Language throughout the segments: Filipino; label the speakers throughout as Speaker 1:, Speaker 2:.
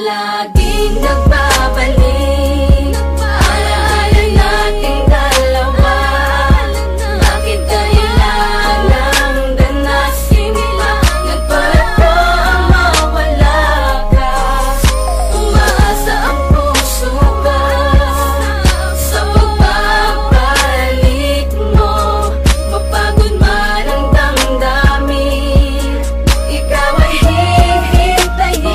Speaker 1: Laging nagbabalik alaala nating dalawa. Bakit kailangang danasin pa? Nagpalato ang mawala ka. Umaasa ang puso ko sa pagbabalik mo. Mapagod man ang damdamin, ikaw ay hihintayin.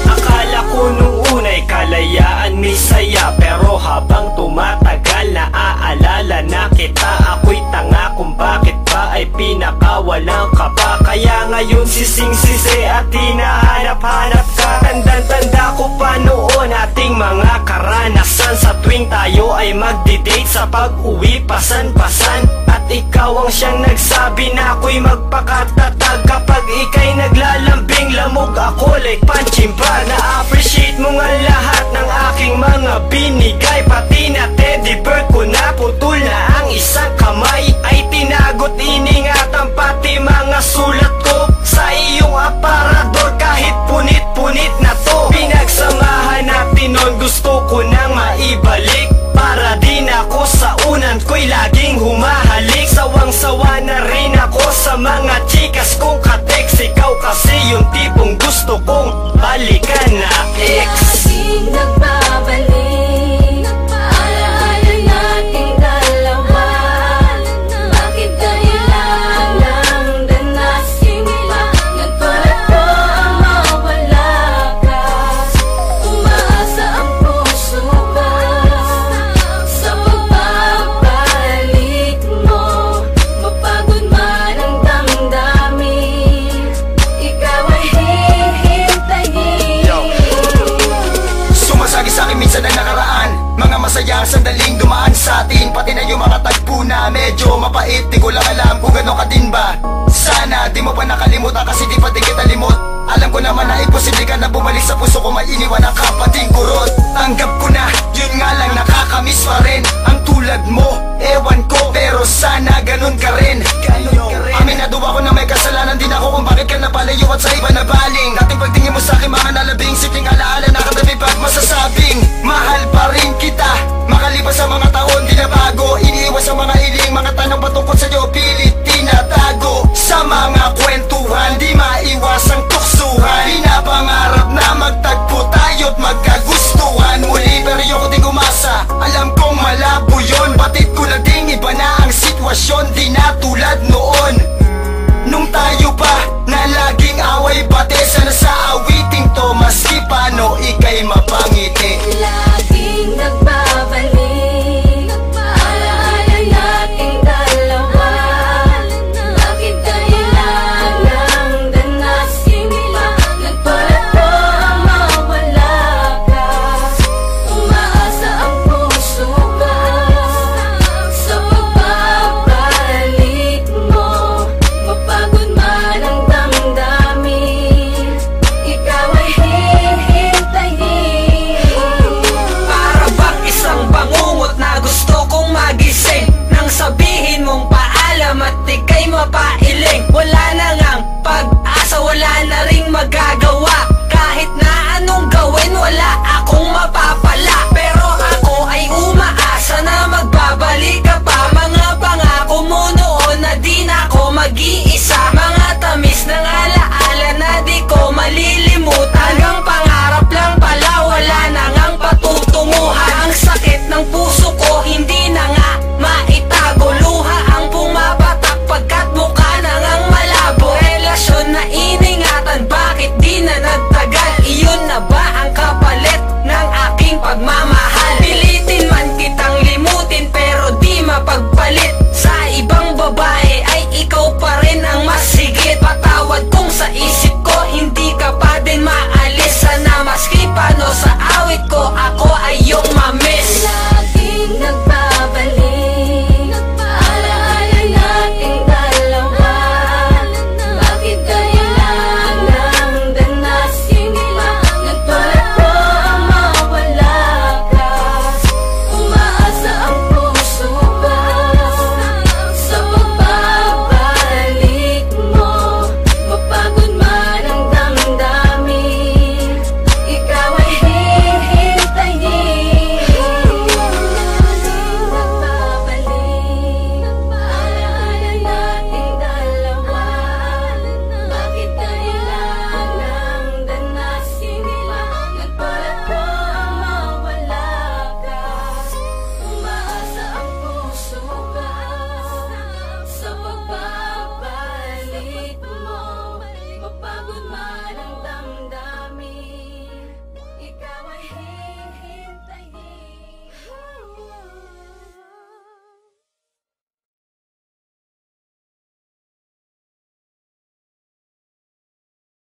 Speaker 2: Akala ko nung una'y kalayaan may saya, pero habang tumatagal naaalala na kita. Ako'y tanga kung bakit ba ay pinakawalang kaba. Kaya ngayon sising-sisi at hinahanap-hanap ka. Tandang-tanda ko pa noon ating mga karanasan. Sa tuwing tayo ay magdi-date sa pag-uwi pasan-pasan, at ikaw ang siyang nagsabi na ako'y magpakatatag. Kapag ika'y naglalambing, lamog ako like punching bag. Na-appreciate mo nga lahat ng aking mga binigay, pati na teddy bear ko na putol na ang isang kamay. Ay tinagot, iningatan pati mga sulat ko sa iyong aparador, kahit punit-punit na to. Pinagsamahan natin noon, gusto ko nang maibalik, para din ako sa unan ko'y laging humahalik. Sawang-sawa na rin ako sa mga chikas kong kateks. Ikaw kasi yung tipong gusto kong balikan na ex.
Speaker 1: Laging nagbabalik alaala nating dalawa. Bakit kailangang danasin pa? Nagpalato ang mawala ka. Umaasa ang puso ko sa pagbabalik mo. Mapagod man ang damdamin, ikaw ay hihintayin.
Speaker 3: Sumasagi sa akin minsan ang nakaraan, mga masayang sandaling dumaan sa atin. Pati na yung mga tagpo na medyo mapait, di ko lang alam kung gano'n ka din ba. Sana di mo pa nakalimutan kasi di pa din kita limot. Alam ko naman na imposible ka na bumalik sa puso ko, may iniwan ang kapating kurot. Tanggap ko na, yun nga lang nakakamiss pa rin ang tulad mo. Ewan ko pero sana ganun ka rin. Aminado ako na may kasalanan din ako kung bakit ka napalayo at sa iba na baling. Dating pagtingin mo sa akin mga nalabing, simpleng alaala na katabi ba't masasabing